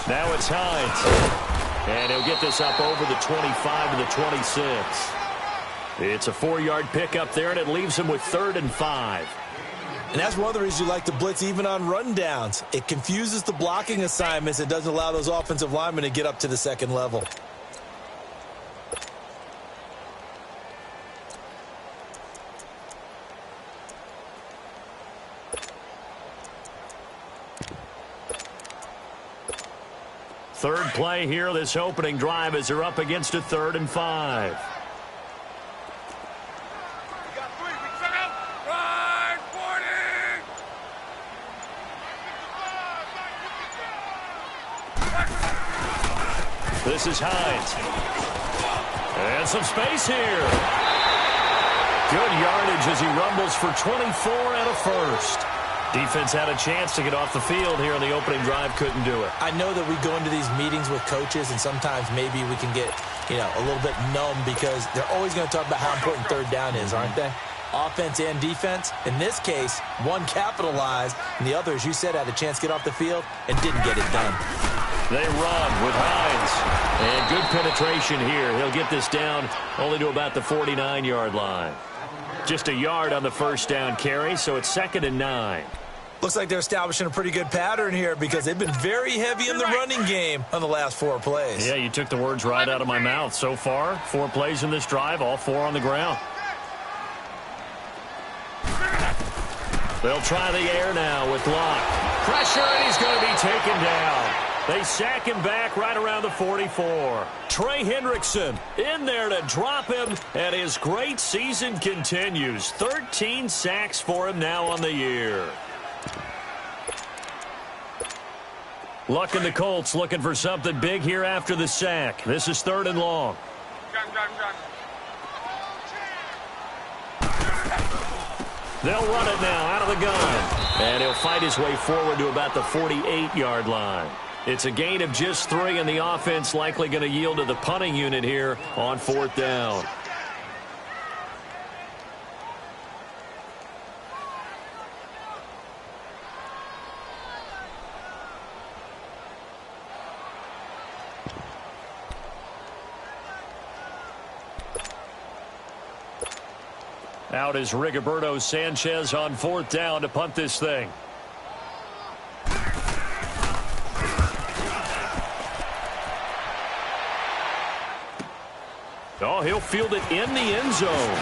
Now it's Hines. And he'll get this up over the 25 to the 26. It's a 4-yard pickup there, and it leaves him with 3rd and 5. And that's one of the reasons you like to blitz even on rundowns. It confuses the blocking assignments. It doesn't allow those offensive linemen to get up to the second level. Third play here, this opening drive, as they're up against a 3rd and 5. This is Hines. And some space here. Good yardage as he rumbles for 24 and a first. Defense had a chance to get off the field here on the opening drive, couldn't do it. I know that we go into these meetings with coaches, and sometimes maybe we can get, a little bit numb because they're always going to talk about how important third down is, aren't they? Offense and defense. In this case, one capitalized, and the other, as you said, had a chance to get off the field and didn't get it done. They run with Hines. And good penetration here. He'll get this down only to about the 49-yard line. Just a yard on the first down carry, so it's 2nd and 9. Looks like they're establishing a pretty good pattern here because they've been very heavy in the running game on the last 4 plays. Yeah, you took the words right out of my mouth. So far, 4 plays in this drive, all 4 on the ground. They'll try the air now with Locke. Pressure, and he's going to be taken down. They sack him back right around the 44. Trey Hendrickson in there to drop him, and his great season continues. 13 sacks for him now on the year. Luck and the Colts looking for something big here after the sack. This is 3rd and long. They'll run it now out of the gun. And he'll fight his way forward to about the 48-yard line. It's a gain of just 3, and the offense likely going to yield to the punting unit here on 4th down. Out is Rigoberto Sanchez on 4th down to punt this thing. Oh, he'll field it in the end zone.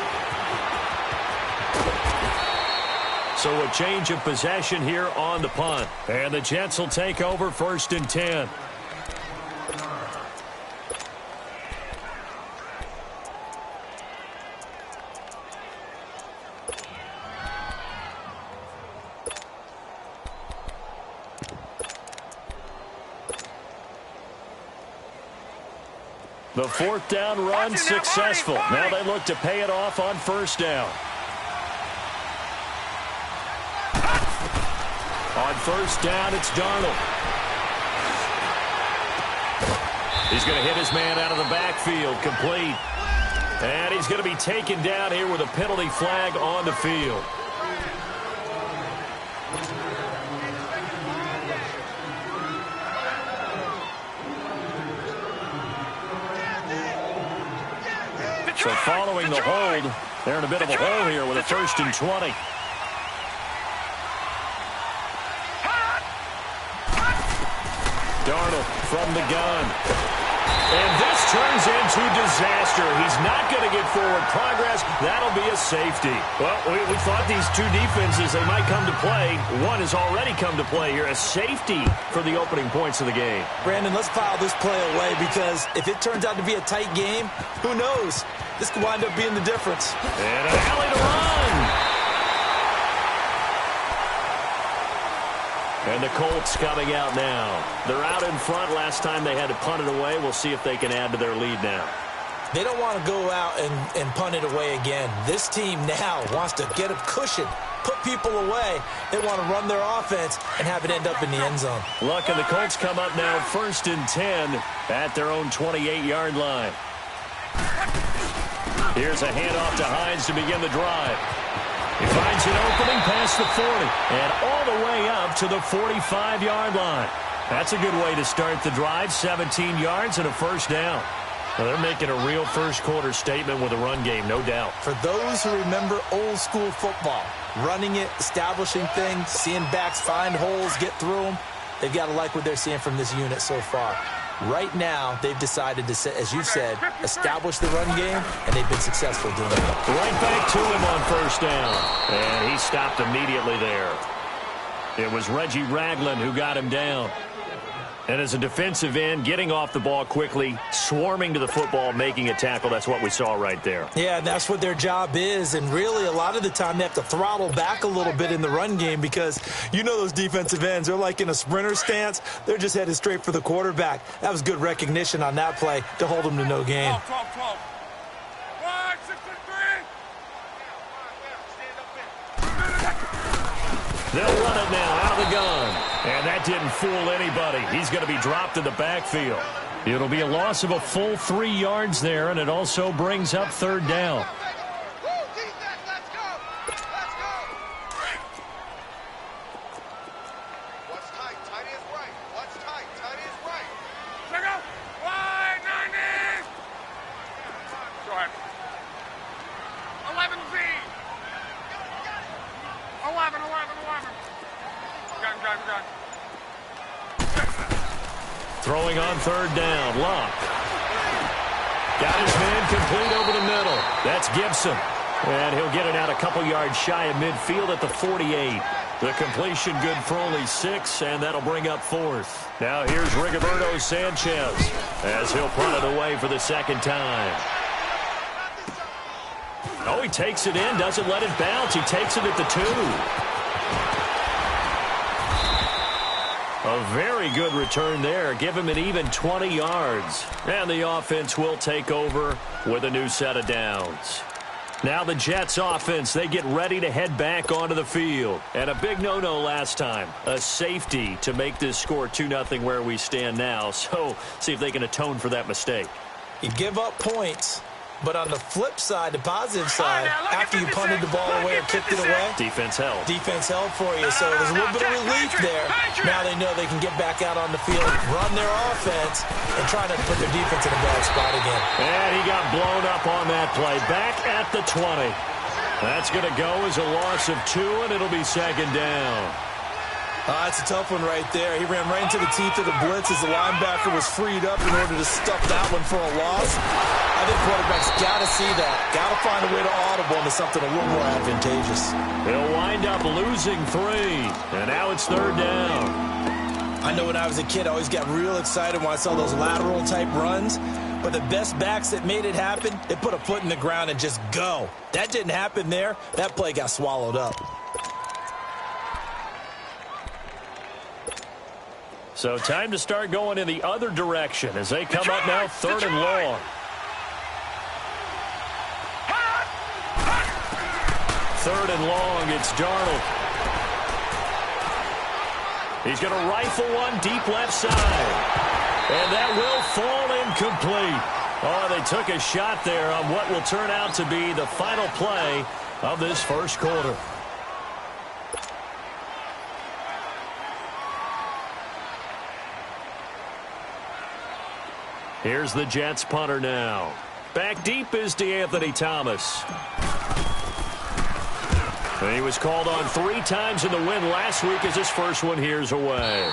So a change of possession here on the punt. And the Jets will take over 1st and 10. The 4th down run successful. Now they look to pay it off on 1st down. On 1st down, it's Darnold. He's going to hit his man out of the backfield, complete. And he's going to be taken down here with a penalty flag on the field. So following the hold, they're in a bit of a hole here with a 1st and 20. Darnold from the gun. And this turns into disaster. He's not going to get forward progress. That'll be a safety. Well, we thought these 2 defenses, they might come to play. One has already come to play here. A safety for the opening points of the game. Brandon, let's file this play away because if it turns out to be a tight game, who knows? This could wind up being the difference. And an alley to run. And the Colts coming out now. They're out in front. Last time they had to punt it away. We'll see if they can add to their lead now. They don't want to go out and punt it away again. This team now wants to get a cushion, put people away. They want to run their offense and have it end up in the end zone. Luck and the Colts come up now 1st and 10 at their own 28-yard line. Here's a handoff to Hines to begin the drive. He finds an opening past the 40 and all the way up to the 45-yard line. That's a good way to start the drive. 17 yards and a first down. Well, they're making a real first-quarter statement with a run game, no doubt. For those who remember old-school football, running it, establishing things, seeing backs find holes, get through them, they've got to like what they're seeing from this unit so far. Right now, they've decided to, as you said, establish the run game, and they've been successful doing it. Right back to him on first down. And he stopped immediately there. It was Reggie Ragland who got him down. And as a defensive end, getting off the ball quickly, swarming to the football, making a tackle, that's what we saw right there. Yeah, that's what their job is. And really, a lot of the time, they have to throttle back a little bit in the run game because you know those defensive ends, they're like in a sprinter stance. They're just headed straight for the quarterback. That was good recognition on that play to hold them to no gain. 12. 1, 6, 3. They'll run it now out of the gun. And that didn't fool anybody. He's going to be dropped in the backfield. It'll be a loss of a full 3 yards there, and it also brings up third down. Throwing on third down, Luck. Got his man complete over the middle. That's Gibson. And he'll get it out a couple yards shy of midfield at the 48. The completion good for only 6, and that'll bring up fourth. Now here's Rigoberto Sanchez as he'll punt it away for the second time. Oh, he takes it in, doesn't let it bounce. He takes it at the 2. A very good return there. Give him an even 20 yards. And the offense will take over with a new set of downs. Now the Jets offense, they get ready to head back onto the field. And a big no-no last time. A safety to make this score 2-0 where we stand now. So see if they can atone for that mistake. You give up points. But on the flip side, the positive side, after you punted the ball away or kicked it away, defense held. Defense held for you. So there's a little bit of relief there. Now they know they can get back out on the field, run their offense, and try not to put their defense in a bad spot again. And he got blown up on that play. Back at the 20. That's going to go as a loss of 2, and it'll be second down. That's a tough one right there. He ran right into the teeth of the blitz as the linebacker was freed up in order to stuff that one for a loss. I think quarterbacks got to see that. Got to find a way to audible into something a little more advantageous. They'll wind up losing 3, and now it's third down. I know when I was a kid, I always got real excited when I saw those lateral-type runs. But the best backs that made it happen, they put a foot in the ground and just go. That didn't happen there. That play got swallowed up. So time to start going in the other direction as they come up now, third and long. Third and long, it's Darnold. He's going to rifle one deep left side. And that will fall incomplete. Oh, they took a shot there on what will turn out to be the final play of this first quarter. Here's the Jets punter now. Back deep is DeAnthony Thomas. And he was called on 3 times in the win last week as his first one here's away.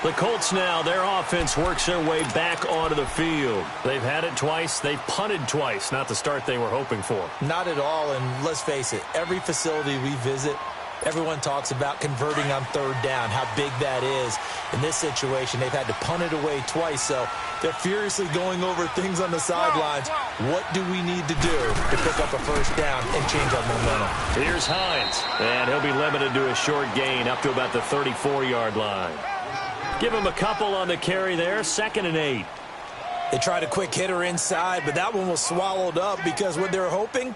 The Colts now, their offense works their way back onto the field. They've had it twice. They've punted twice. Not the start they were hoping for. Not at all, and let's face it, every facility we visit, everyone talks about converting on third down, how big that is. In this situation, they've had to punt it away twice, so they're furiously going over things on the sidelines. What do we need to do to pick up a first down and change our momentum? Here's Hines, and he'll be limited to a short gain up to about the 34-yard line. Give him a couple on the carry there, 2nd and 8. They tried a quick hitter inside, but that one was swallowed up because what they're hoping,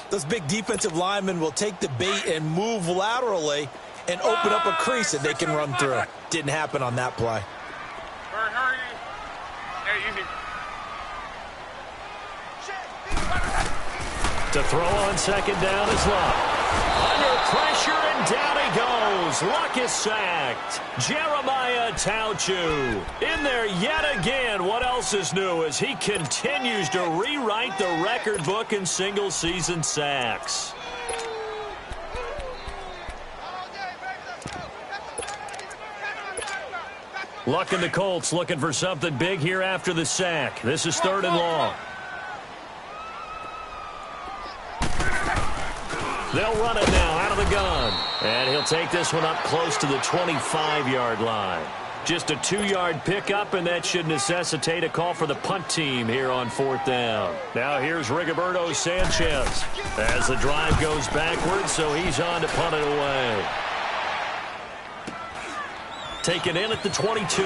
those big defensive linemen will take the bait and move laterally and open up a crease that they can run through. Didn't happen on that play. Hurry. Hey, easy. To throw on second down is Luck. Under pressure, and down he goes. Luck is sacked. Jeremiah Tauchu in there yet again. What else is new as he continues to rewrite the record book in single-season sacks. Luck and the Colts looking for something big here after the sack. This is 3rd and long. They'll run it now out of the gun. And he'll take this one up close to the 25-yard line. Just a 2-yard pickup, and that should necessitate a call for the punt team here on 4th down. Now here's Rigoberto Sanchez as the drive goes backwards, so he's on to punt it away. Taken in at the 22.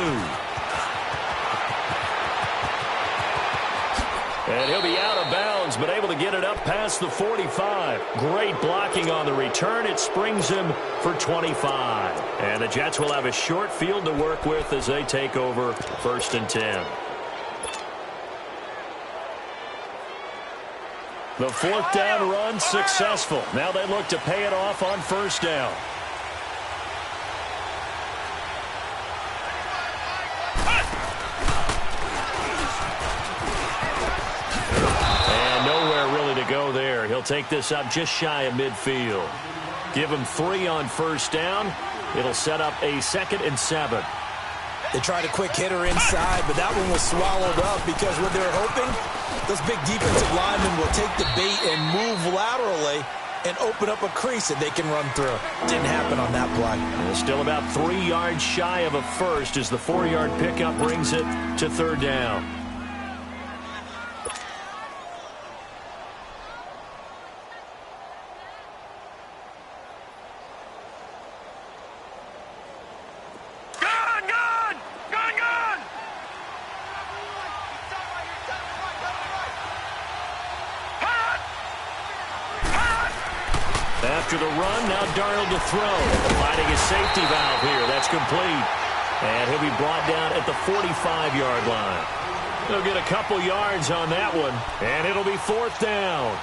And he'll be out of bounds, but able to get it up past the 45. Great blocking on the return. It springs him for 25. And the Jets will have a short field to work with as they take over 1st and 10. The 4th down run successful. Now they look to pay it off on 1st down. Go there. He'll take this up just shy of midfield. Give him 3 on 1st down. It'll set up a 2nd and 7. They tried a quick hitter inside, but that one was swallowed up because what they're hoping, those big defensive linemen will take the bait and move laterally and open up a crease that they can run through. Didn't happen on that play. Still about 3 yards shy of a first as the 4-yard pickup brings it to 3rd down. After the run, now Darnold to throw. Finding his safety valve here. That's complete. And he'll be brought down at the 45-yard line. He'll get a couple yards on that one. And it'll be 4th down.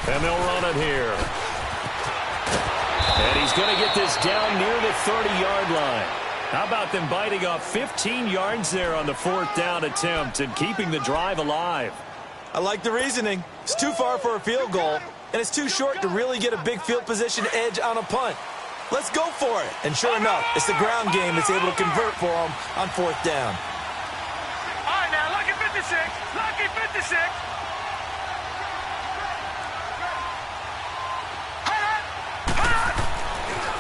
And they'll run it here. And he's going to get this down near the 30-yard line. How about them biting off 15 yards there on the 4th down attempt and keeping the drive alive? I like the reasoning. It's too far for a field goal, and it's too short to really get a big field position edge on a punt. Let's go for it. And sure enough, it's the ground game that's able to convert for them on 4th down. All right, now, lucky 56. Lucky 56.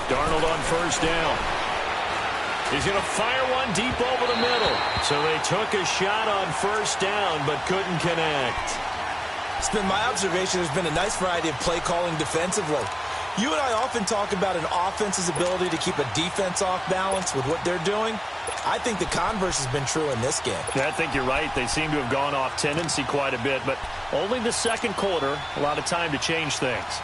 Darnold on 1st down. He's going to fire one deep over the middle. So they took a shot on 1st down, but couldn't connect. It's been my observation there's been a nice variety of play calling defensively. You and I often talk about an offense's ability to keep a defense off balance with what they're doing. I think the converse has been true in this game. I think you're right. They seem to have gone off tendency quite a bit, but only the 2nd quarter, a lot of time to change things.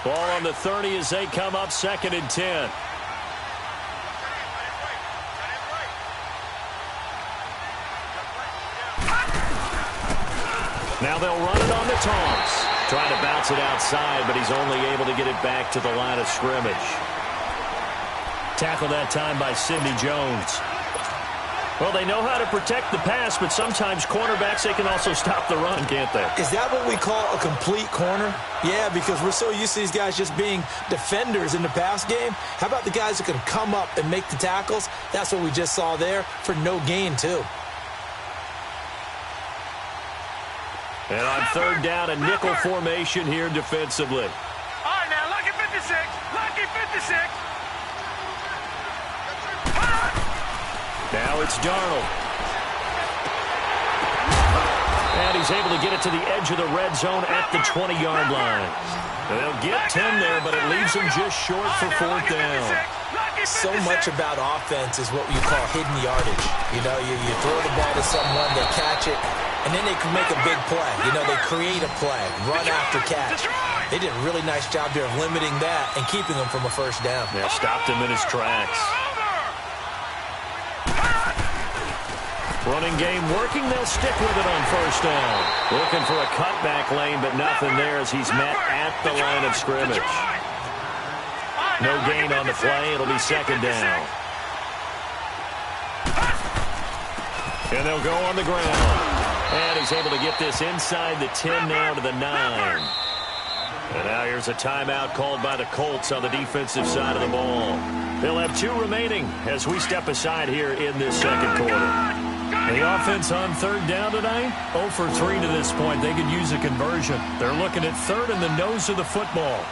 Ball on the 30 as they come up 2nd and 10. Now they'll run it on the toss. Trying to bounce it outside, but he's only able to get it back to the line of scrimmage. Tackled that time by Sidney Jones. Well, they know how to protect the pass, but sometimes cornerbacks, they can also stop the run, can't they? Is that what we call a complete corner? Yeah, because we're so used to these guys just being defenders in the pass game. How about the guys who can come up and make the tackles? That's what we just saw there for no gain, too. And on 3rd down, a nickel formation here defensively. All right, now, lucky 56. Lucky 56. Now it's Darnold. And he's he's able to get it to the edge of the red zone at the 20-yard line. They'll get 10 there, but it leaves them just short for fourth down. So much about offense is what you call hidden yardage. You know, you throw the ball to someone, they catch it, and then they can make a big play. You know, they create a play, run after catch. They did a really nice job there of limiting that and keeping him from a first down. Yeah, stopped him in his tracks. Running game working. They'll stick with it on first down. Looking for a cutback lane, but nothing there as he's met at the line of scrimmage. No gain on the play. It'll be second down. And they'll go on the ground. And he's able to get this inside the 10 now to the 9. And now here's a timeout called by the Colts on the defensive side of the ball. They'll have 2 remaining as we step aside here in this second quarter. The offense on third down tonight, 0 for 3 to this point. They could use a conversion. They're looking at third in the nose of the football.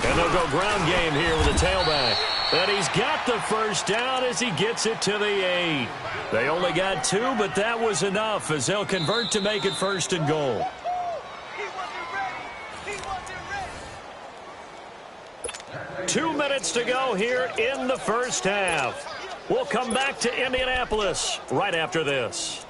And they'll go ground game here with a tailback. And he's got the first down as he gets it to the 8. They only got 2, but that was enough as they'll convert to make it first and goal. 2 minutes to go here in the first half. We'll come back to Indianapolis right after this.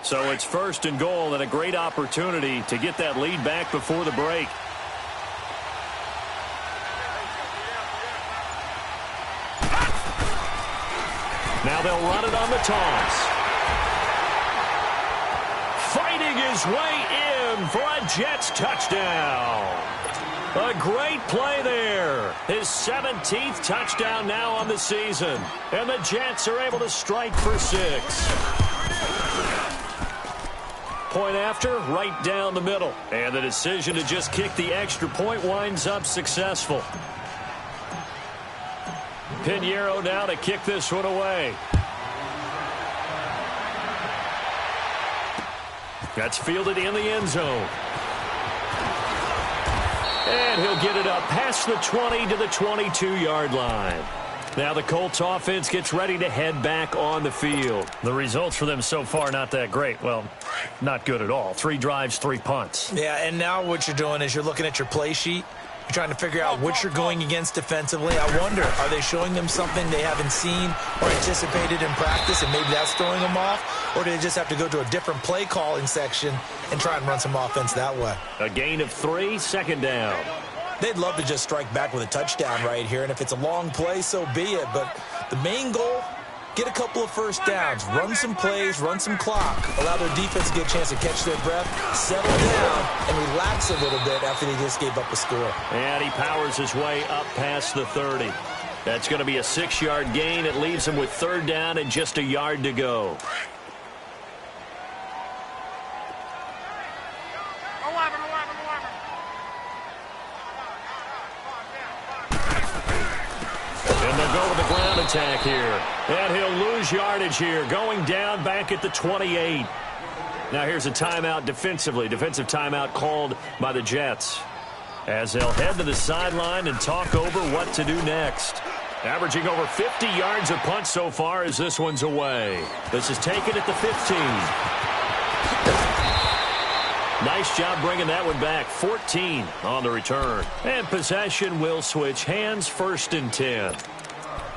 So it's first and goal and a great opportunity to get that lead back before the break. Now they'll run it on the toss. Fighting his way in for a Jets touchdown. A great play there. His 17th touchdown now on the season. And the Jets are able to strike for 6. Point after, right down the middle. And the decision to just kick the extra point winds up successful. Pwnda84 now to kick this one away. That's fielded in the end zone. And he'll get it up past the 20 to the 22-yard line. Now the Colts offense gets ready to head back on the field. The results for them so far not that great. Well, not good at all. 3 drives, 3 punts. Yeah, and now what you're doing is you're looking at your play sheet. You're trying to figure out what you're going against defensively. I wonder, are they showing them something they haven't seen or anticipated in practice, and maybe that's throwing them off? Or do they just have to go to a different play calling section and try and run some offense that way? A gain of 3, second down. They'd love to just strike back with a touchdown right here, and if it's a long play, so be it. But the main goal, get a couple of first downs, run some plays, run some clock, allow their defense to get a chance to catch their breath, settle down, and relax a little bit after they just gave up a score. And he powers his way up past the 30. That's going to be a 6-yard gain. It leaves him with third down and just a yard to go. And they'll go to the ground attack here. And he'll lose yardage here, going down back at the 28. Now here's a timeout defensively. Defensive timeout called by the Jets, as they'll head to the sideline and talk over what to do next. Averaging over 50 yards a punt so far as this one's away. This is taken at the 15. Nice job bringing that one back. 14 on the return. And possession will switch hands, first and 10.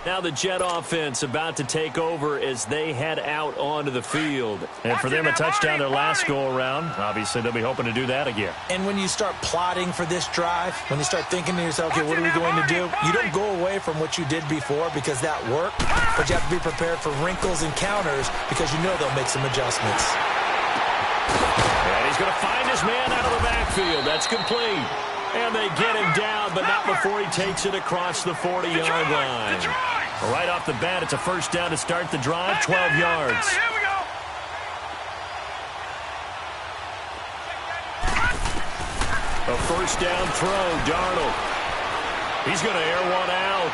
Now the Jet offense about to take over as they head out onto the field. And for them, a touchdown their last go-around. Obviously, they'll be hoping to do that again. And when you start plotting for this drive, when you start thinking to yourself, okay, what are we going to do? You don't go away from what you did before because that worked, but you have to be prepared for wrinkles and counters because you know they'll make some adjustments. And he's going to find his man out of the backfield. That's complete. And they get him down, but not before he takes it across the 40-yard line. Right off the bat, it's a first down to start the drive, 12 yards. Here we go. A first down throw, Darnold. He's going to air one out.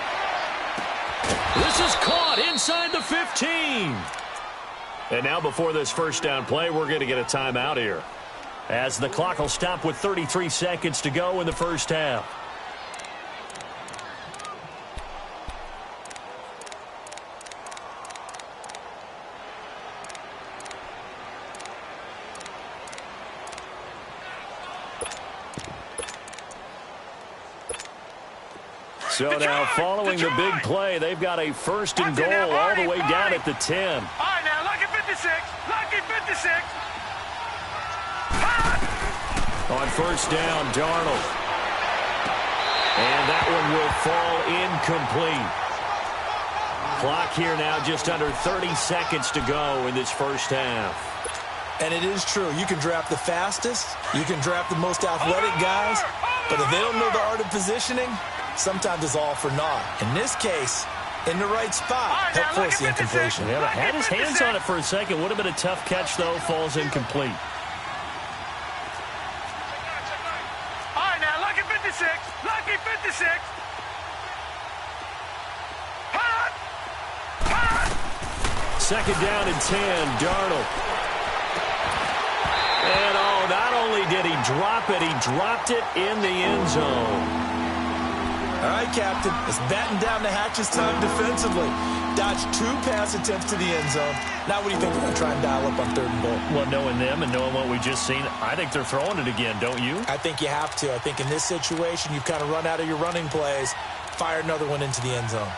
This is caught inside the 15. And now before this first down play, we're going to get a timeout here, as the clock will stop with 33 seconds to go in the first half. So now, following the big play, they've got a first and goal all the way down at the 10. All right, now, lucky 56. Lucky 56. On first down, Darnold. And that one will fall incomplete. Clock here now just under 30 seconds to go in this first half. And it is true. You can draft the fastest. You can draft the most athletic guys. But if they don't know the art of positioning, sometimes it's all for naught. In this case, in the right spot, help force the incompletion. Yeah, had his hands on it for a second. Would have been a tough catch, though. Falls incomplete. All right, now, lucky 56. Lucky 56. Second down and 10, Darnold. And, not only did he drop it, he dropped it in the end zone. All right, Captain, it's batten down the hatches time defensively. Dodged 2 pass attempts to the end zone. Now what do you think they're going to try and dial up on 3rd and goal? Well, knowing them and knowing what we just seen, I think they're throwing it again, don't you? I think you have to. I think in this situation, you've kind of run out of your running plays. Fire another one into the end zone.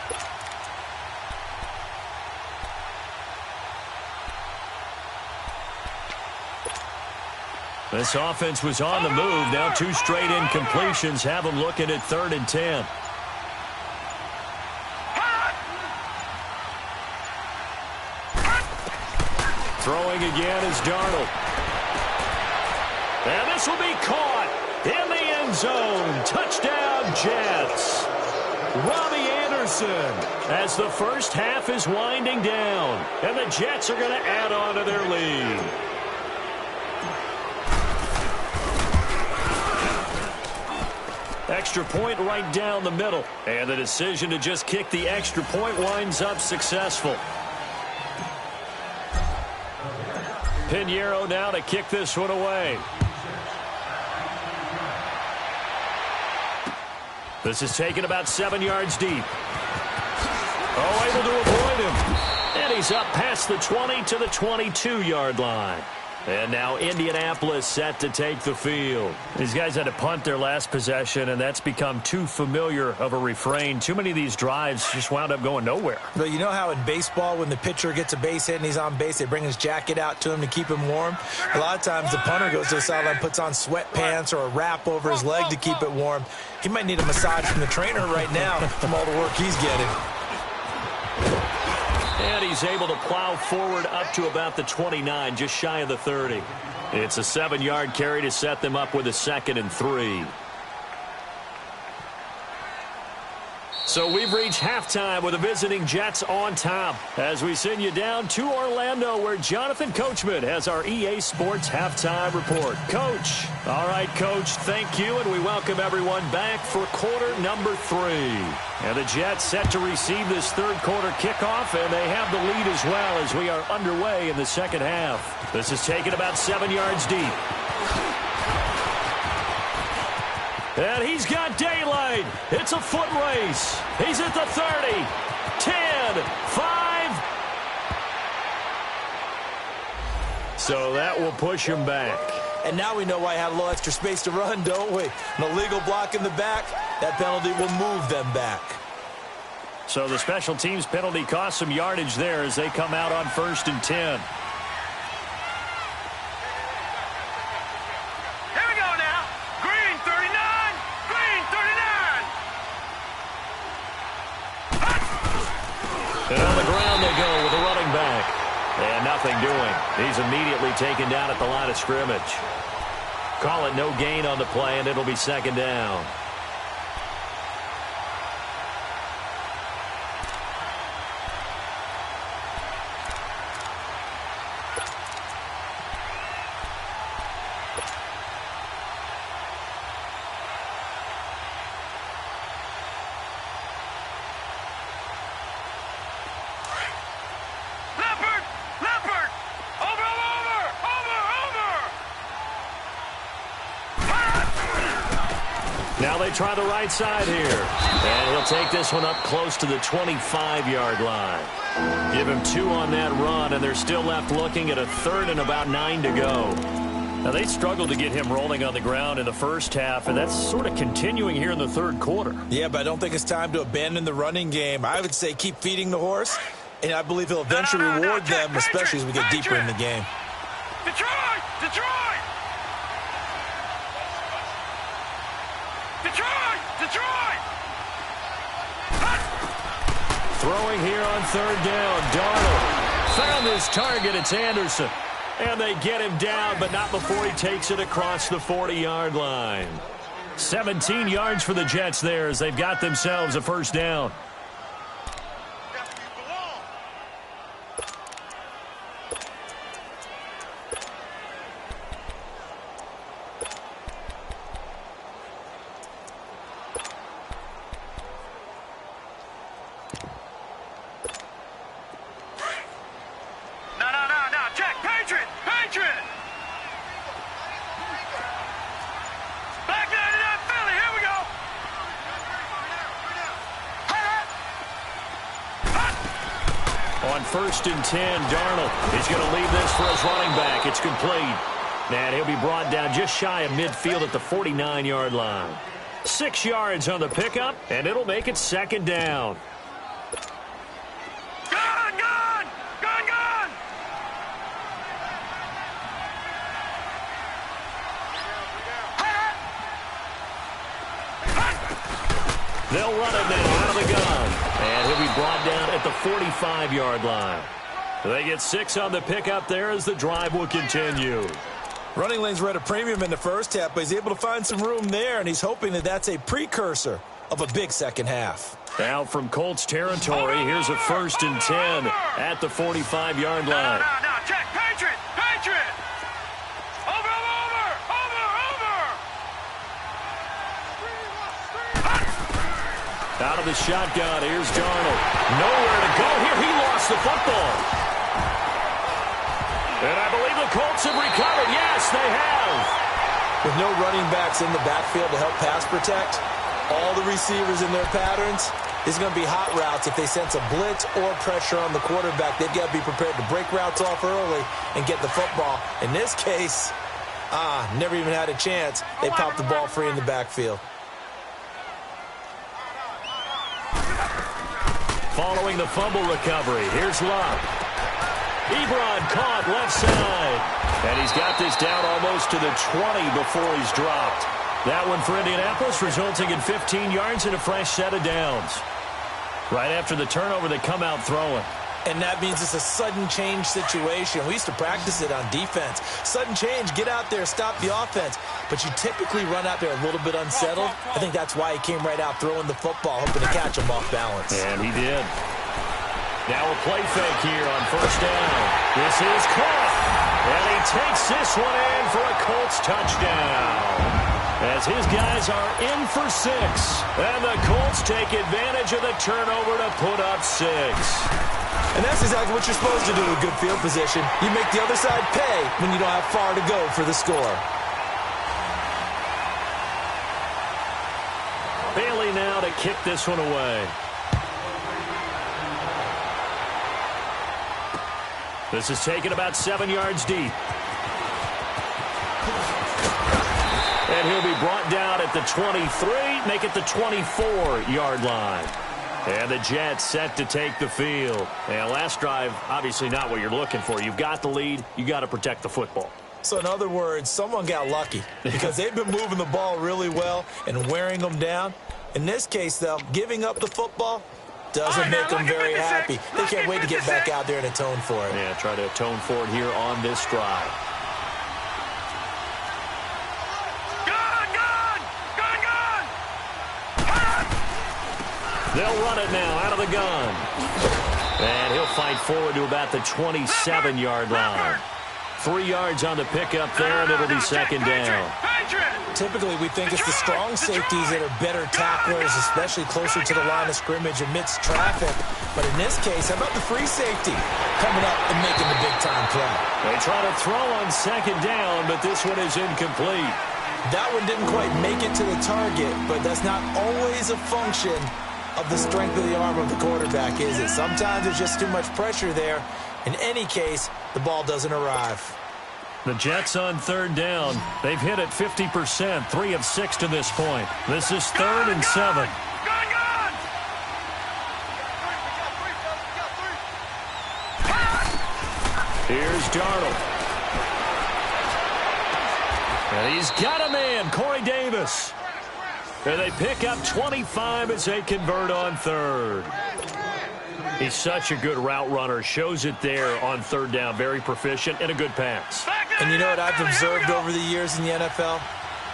This offense was on the move. Now 2 straight incompletions have them looking at 3rd and 10. Throwing again is Darnold. And this will be caught in the end zone. Touchdown, Jets. Robbie Anderson, as the first half is winding down. And the Jets are going to add on to their lead. Extra point right down the middle. And the decision to just kick the extra point winds up successful. Pinheiro now to kick this one away. This is taken about 7 yards deep. Oh, able to avoid him. And he's up past the 20 to the 22-yard line. And now Indianapolis set to take the field. These guys had to punt their last possession, and that's become too familiar of a refrain. Too many of these drives just wound up going nowhere. But you know how in baseball, when the pitcher gets a base hit and he's on base, they bring his jacket out to him to keep him warm? A lot of times the punter goes to the sideline, puts on sweatpants or a wrap over his leg to keep it warm. He might need a massage from the trainer right now from all the work he's getting. And he's able to plow forward up to about the 29, just shy of the 30. It's a 7-yard carry to set them up with a 2nd and 3. So we've reached halftime with the visiting Jets on top as we send you down to Orlando, where Jonathan Coachman has our EA Sports halftime report. Coach. All right, Coach, thank you, and we welcome everyone back for quarter number 3. And the Jets set to receive this 3rd quarter kickoff, and they have the lead as well as we are underway in the second half. This is taken about 7 yards deep. And he's got daylight. It's a foot race. He's at the 30, 10, 5. So that will push him back. And now we know why he had a little extra space to run, don't we? An illegal block in the back. That penalty will move them back. So the special teams penalty cost some yardage there as they come out on 1st and 10. And on the ground they go with a running back. And nothing doing. He's immediately taken down at the line of scrimmage. Call it no gain on the play, and it'll be 2nd down. Now they try the right side here. And he'll take this one up close to the 25-yard line. Give him 2 on that run, and they're still left looking at a 3rd and about 9 to go. Now, they struggled to get him rolling on the ground in the first half, and that's sort of continuing here in the third quarter. Yeah, but I don't think it's time to abandon the running game. I would say keep feeding the horse, and I believe he'll eventually reward them, especially as we get deeper in the game. Detroit! Detroit! Detroit! Detroit! Throwing here on 3rd down. Darnold found his target. It's Anderson. And they get him down, but not before he takes it across the 40-yard line. 17 yards for the Jets there as they've got themselves a first down. On 1st and 10, Darnold is going to leave this for his running back. It's complete. And he'll be brought down just shy of midfield at the 49-yard line. 6 yards on the pickup, and it'll make it 2nd down. Gone! Gone! Gone! Gone! They'll run it now out of the gun. And he'll be brought down at the 45-yard line. They get 6 on the pickup there as the drive will continue. Running lanes were at a premium in the first half, but he's able to find some room there, and he's hoping that that's a precursor of a big second half. Now from Colts territory, here's a 1st and 10 at the 45-yard line. No, check. Patriot! Patriot! Over! Out of the shotgun, here's Darnold. Nowhere to go here. He lost the football. And I believe the Colts have recovered. Yes, they have. With no running backs in the backfield to help pass protect, all the receivers in their patterns, it's going to be hot routes. If they sense a blitz or pressure on the quarterback, they've got to be prepared to break routes off early and get the football. In this case, never even had a chance. They popped the ball free in the backfield. Following the fumble recovery, here's Love. Ebron caught left side. And he's got this down almost to the 20 before he's dropped. That one for Indianapolis, resulting in 15 yards and a fresh set of downs. Right after the turnover, they come out throwing. And that means it's a sudden change situation. We used to practice it on defense. Sudden change, get out there, stop the offense. But you typically run out there a little bit unsettled. I think that's why he came right out throwing the football, hoping to catch him off balance. And he did. Now a play fake here on 1st down. This is caught. And he takes this one in for a Colts touchdown. As his guys are in for 6. And the Colts take advantage of the turnover to put up 6. And that's exactly what you're supposed to do with good field position. You make the other side pay when you don't have far to go for the score. Bailey now to kick this one away. This is taken about 7 yards deep. And he'll be brought down at the 23, make it the 24-yard line. And the Jets set to take the field. And last drive, obviously not what you're looking for. You've got the lead. You got to protect the football. So in other words, someone got lucky because they've been moving the ball really well and wearing them down. In this case, though, giving up the football doesn't make them very happy. They can't wait to get back out there and atone for it. Yeah, try to atone for it here on this drive. They'll run it now out of the gun. And he'll fight forward to about the 27-yard line. 3 yards on the pickup there, and it'll be 2nd down. Typically, we think it's the strong safeties that are better tacklers, especially closer to the line of scrimmage amidst traffic. But in this case, how about the free safety coming up and making the big-time play? They try to throw on 2nd down, but this one is incomplete. That one didn't quite make it to the target, but that's not always a function of the strength of the arm of the quarterback, is it? Sometimes there's just too much pressure there. In any case, the ball doesn't arrive. The Jets on third down. They've hit it 50%, 3 of 6 to this point. This is 3rd and 7. Here's Darnold. And he's got a man, Corey Davis. And they pick up 25 as they convert on third. He's such a good route runner. Shows it there on third down. Very proficient and a good pass. And you know what I've observed over the years in the NFL?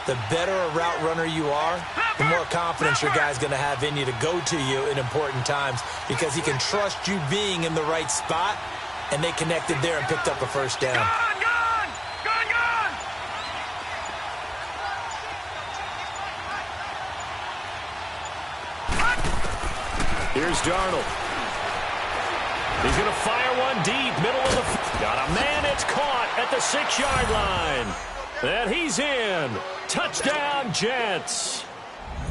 The better a route runner you are, the more confidence your guy's going to have in you to go to you in important times because he can trust you being in the right spot, and they connected there and picked up a first down. Here's Darnold. He's going to fire one deep, middle of the... Got a man, it's caught at the 6-yard line. And he's in. Touchdown, Jets.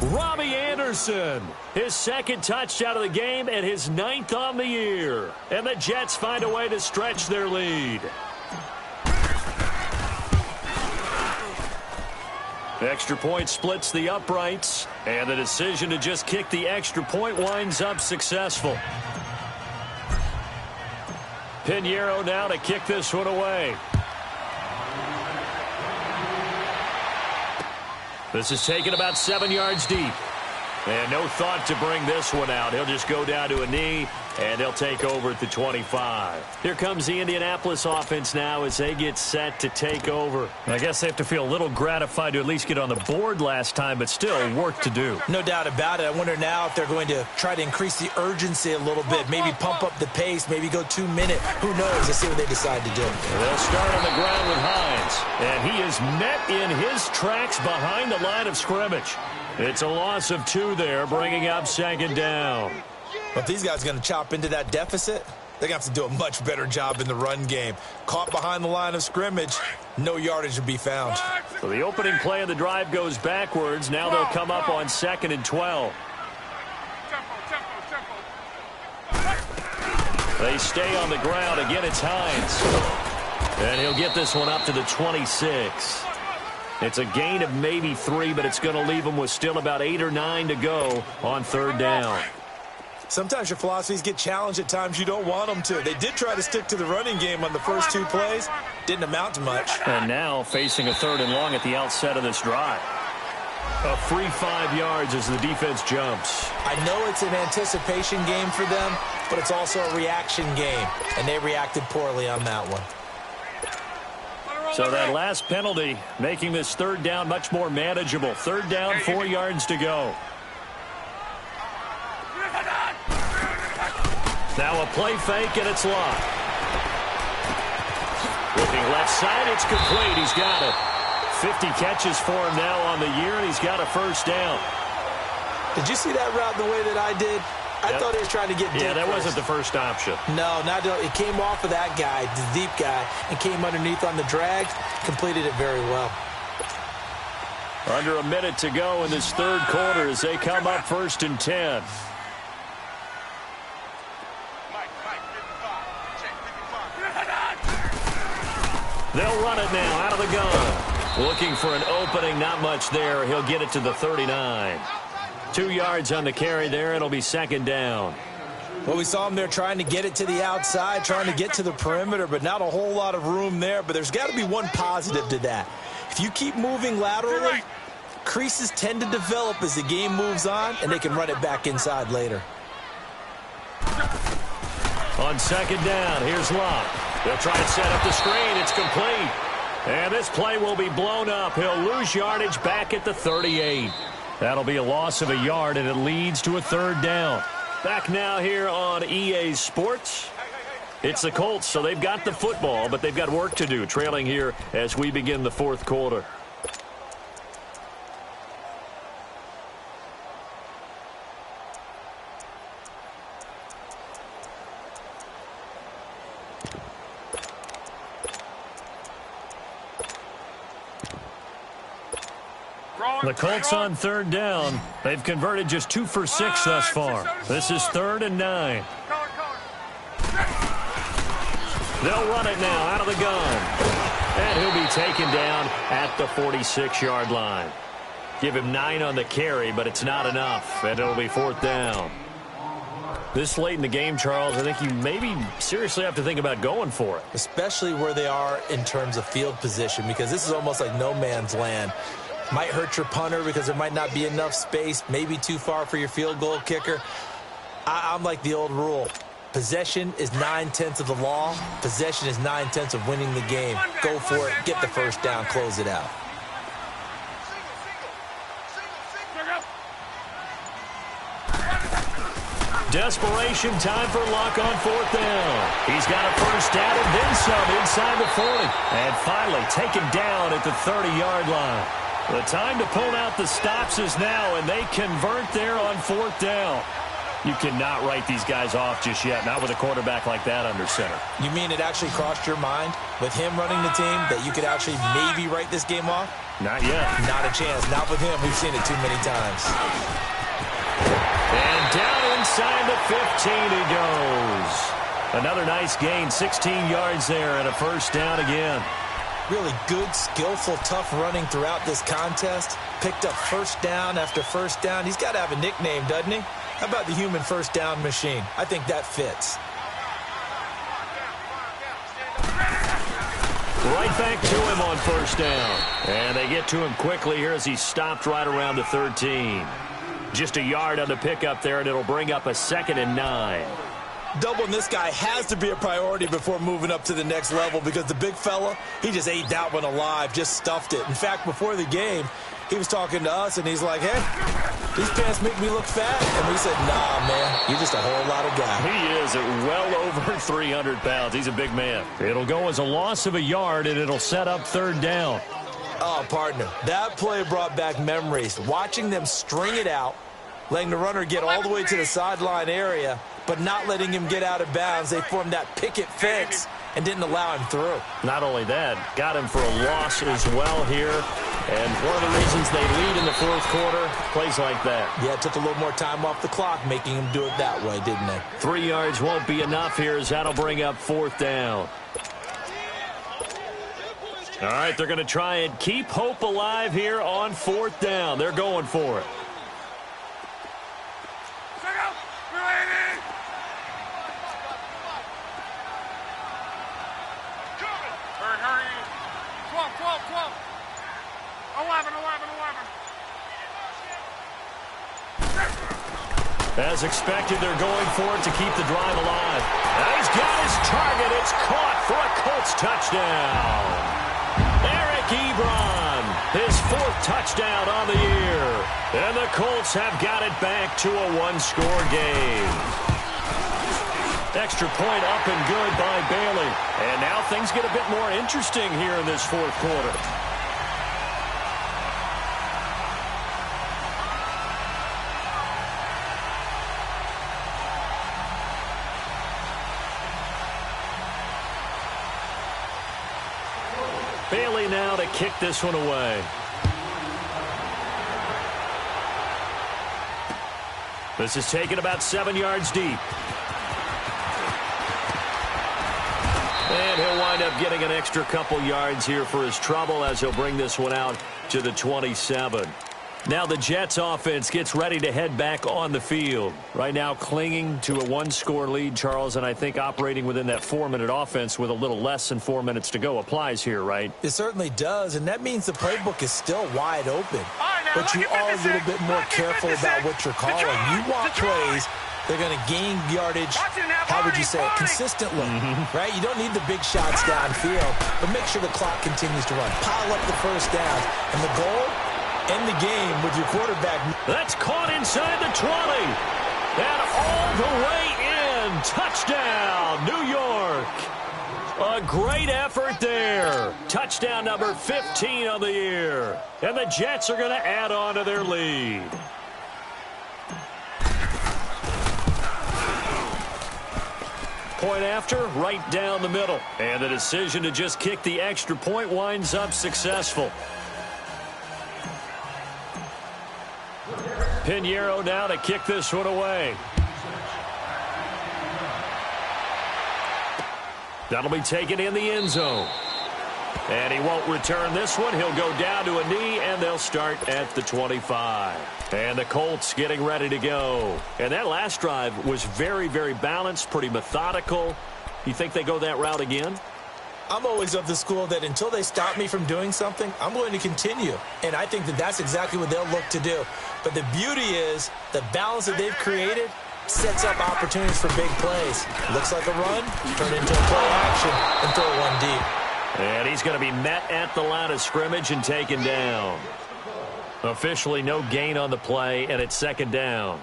Robbie Anderson, his 2nd touchdown of the game and his 9th on the year. And the Jets find a way to stretch their lead. The extra point splits the uprights, and the decision to just kick the extra point winds up successful. Pinheiro now to kick this one away. This is taken about 7 yards deep. And no thought to bring this one out. He'll just go down to a knee, and he'll take over at the 25. Here comes the Indianapolis offense now as they get set to take over. I guess they have to feel a little gratified to at least get on the board last time, but still work to do. No doubt about it. I wonder now if they're going to try to increase the urgency a little bit, maybe pump up the pace, maybe go 2-minute. Who knows? Let's see what they decide to do. They'll start on the ground with Hines, and he is met in his tracks behind the line of scrimmage. It's a loss of 2 there, bringing up 2nd down. But if these guys are going to chop into that deficit, they're going to have to do a much better job in the run game. Caught behind the line of scrimmage, no yardage to be found. So the opening play of the drive goes backwards. Now they'll come up on 2nd and 12. They stay on the ground. Again, it's Hines. And he'll get this one up to the 26. It's a gain of maybe 3, but it's going to leave them with still about 8 or 9 to go on 3rd down. Sometimes your philosophies get challenged at times you don't want them to. They did try to stick to the running game on the first 2 plays. Didn't amount to much. And now facing a 3rd and long at the outset of this drive. A free 5 yards as the defense jumps. I know it's an anticipation game for them, but it's also a reaction game, and they reacted poorly on that one. So that last penalty making this 3rd down much more manageable. 3rd down, 4 yards to go. Now a play fake, and it's locked. Looking left side, it's complete. He's got it. 50 catches for him now on the year, and he's got a first down. Did you see that route the way that I did? I thought he was trying to get deep. Yeah, that wasn't the first option. No, it came off of that guy, the deep guy, and came underneath on the drag. Completed it very well. Under a minute to go in this 3rd quarter as they come up 1st and 10. They'll run it now out of the gun. Looking for an opening, not much there. He'll get it to the 39. 2 yards on the carry there. It'll be 2nd down. Well, we saw him there trying to get it to the outside, trying to get to the perimeter, but not a whole lot of room there. But there's got to be one positive to that. If you keep moving laterally, creases tend to develop as the game moves on, and they can run it back inside later. On 2nd down, here's Locke. They'll try to set up the screen. It's complete. And this play will be blown up. He'll lose yardage back at the 38. That'll be a loss of a yard, and it leads to a 3rd down. Back now here on EA Sports. It's the Colts, so they've got the football, but they've got work to do, trailing here as we begin the 4th quarter. The Colts on third down. They've converted just 2 for 6 thus far. This is 3rd and 9. They'll run it now out of the gun. And he'll be taken down at the 46-yard line. Give him 9 on the carry, but it's not enough. And it'll be 4th down. This late in the game, Charles, I think you maybe seriously have to think about going for it. Especially where they are in terms of field position, because this is almost like no man's land. Might hurt your punter because there might not be enough space, maybe too far for your field goal kicker. I'm like the old rule. Possession is 9/10 of the law. Possession is 9/10 of winning the game. Go for it. Get the first down. Close it out. Desperation time for Luck on 4th down. He's got a first down and then some inside the 40. And finally taken down at the 30-yard line. The time to pull out the stops is now, and they convert there on 4th down. You cannot write these guys off just yet, not with a quarterback like that under center. You mean it actually crossed your mind with him running the team that you could actually maybe write this game off? Not yet. Not a chance. Not with him. We've seen it too many times. And down inside the 15 he goes. Another nice gain, 16 yards there, and a first down again. Really good, skillful, tough running throughout this contest. Picked up first down after first down. He's got to have a nickname, doesn't he? How about the human first down machine? I think that fits. Right back to him on first down. And they get to him quickly here as he stopped right around the 13. Just a yard on the pickup there, and it'll bring up a 2nd and 9. Doubling this guy has to be a priority before moving up to the next level, because the big fella, he just ate that one alive, just stuffed it. In fact, before the game, he was talking to us, and he's like, hey, these pants make me look fat. And we said, nah, man, you're just a whole lot of guy. He is at well over 300 pounds. He's a big man. It'll go as a loss of a yard, and it'll set up 3rd down. Oh, partner, that play brought back memories. Watching them string it out, letting the runner get all the way to the sideline area, but not letting him get out of bounds. They formed that picket fence and didn't allow him through. Not only that, got him for a loss as well here. And one of the reasons they lead in the 4th quarter, plays like that. Yeah, it took a little more time off the clock, making him do it that way, didn't they? 3 yards won't be enough here as that'll bring up 4th down. All right, they're going to try and keep hope alive here on 4th down. They're going for it. As expected, they're going for it to keep the drive alive. Now he's got his target. It's caught for a Colts touchdown. Eric Ebron, his 4th touchdown on the year. And the Colts have got it back to a 1-score game. Extra point up and good by Bailey. And now things get a bit more interesting here in this 4th quarter. Bailey now to kick this one away. This is taken about 7 yards deep. And he'll wind up getting an extra couple yards here for his trouble as he'll bring this one out to the 27. Now the Jets offense gets ready to head back on the field. Right now clinging to a 1-score lead, Charles, and I think operating within that 4-minute offense with a little less than 4 minutes to go applies here, right? It certainly does, and that means the playbook is still wide open. But you are a little bit more careful about what you're calling. You want plays they're going to gain yardage, how would you say it, consistently, right? You don't need the big shots downfield, but make sure the clock continues to run. Pile up the first down, and the goal, end the game with your quarterback. That's caught inside the 20. And all the way in. Touchdown, New York. A great effort there. Touchdown number 15 on the year. And the Jets are going to add on to their lead. Point after, right down the middle. And the decision to just kick the extra point winds up successful. Pwnda84 now to kick this one away. That'll be taken in the end zone. And he won't return this one. He'll go down to a knee, and they'll start at the 25. And the Colts getting ready to go. And that last drive was very, very balanced, pretty methodical. You think they go that route again? I'm always of the school that until they stop me from doing something, I'm going to continue. And I think that that's exactly what they'll look to do. But the beauty is the balance that they've created sets up opportunities for big plays. Looks like a run, turn into a play action, and throw one deep. And he's going to be met at the line of scrimmage and taken down. Officially no gain on the play, and it's second down.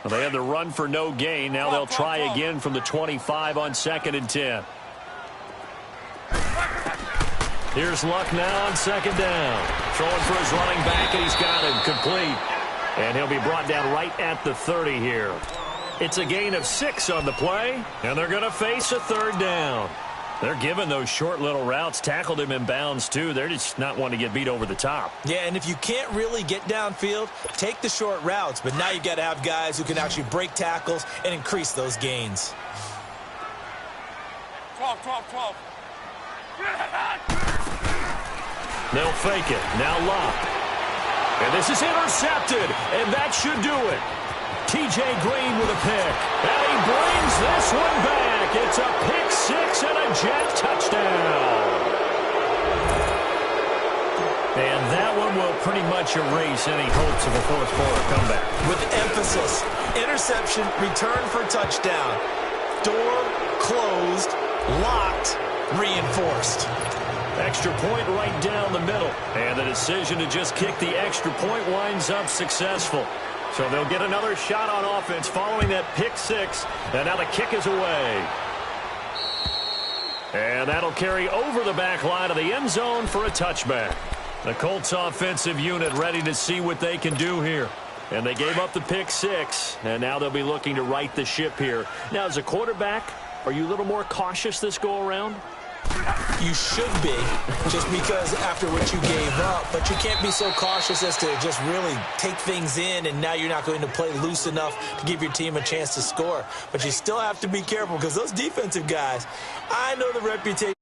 Well, they had the run for no gain. Now they'll try again from the 25 on 2nd and 10. Here's Luck now on second down. Throwing for his running back, and he's got him complete. And he'll be brought down right at the 30 here. It's a gain of 6 on the play, and they're going to face a third down. They're giving those short little routes. Tackled him in bounds, too. They're just not wanting to get beat over the top. Yeah, and if you can't really get downfield, take the short routes. But now you've got to have guys who can actually break tackles and increase those gains. 12, 12, 12. They'll fake it. Now Luck. And this is intercepted, and that should do it. T.J. Green with a pick. And he brings this one back. It's a pick 6 and a Jet touchdown. And that one will pretty much erase any hopes of a fourth-quarter comeback. With emphasis, interception, return for touchdown. Door closed, locked, reinforced. Extra point right down the middle. And the decision to just kick the extra point winds up successful. So they'll get another shot on offense following that pick 6. And now the kick is away. And that'll carry over the back line of the end zone for a touchback. The Colts offensive unit ready to see what they can do here. And they gave up the pick 6. And now they'll be looking to right the ship here. Now, as a quarterback, are you a little more cautious this go-around? You should be, just because after what you gave up. But you can't be so cautious as to just really take things in, and now you're not going to play loose enough to give your team a chance to score. But you still have to be careful, because those defensive guys, I know the reputation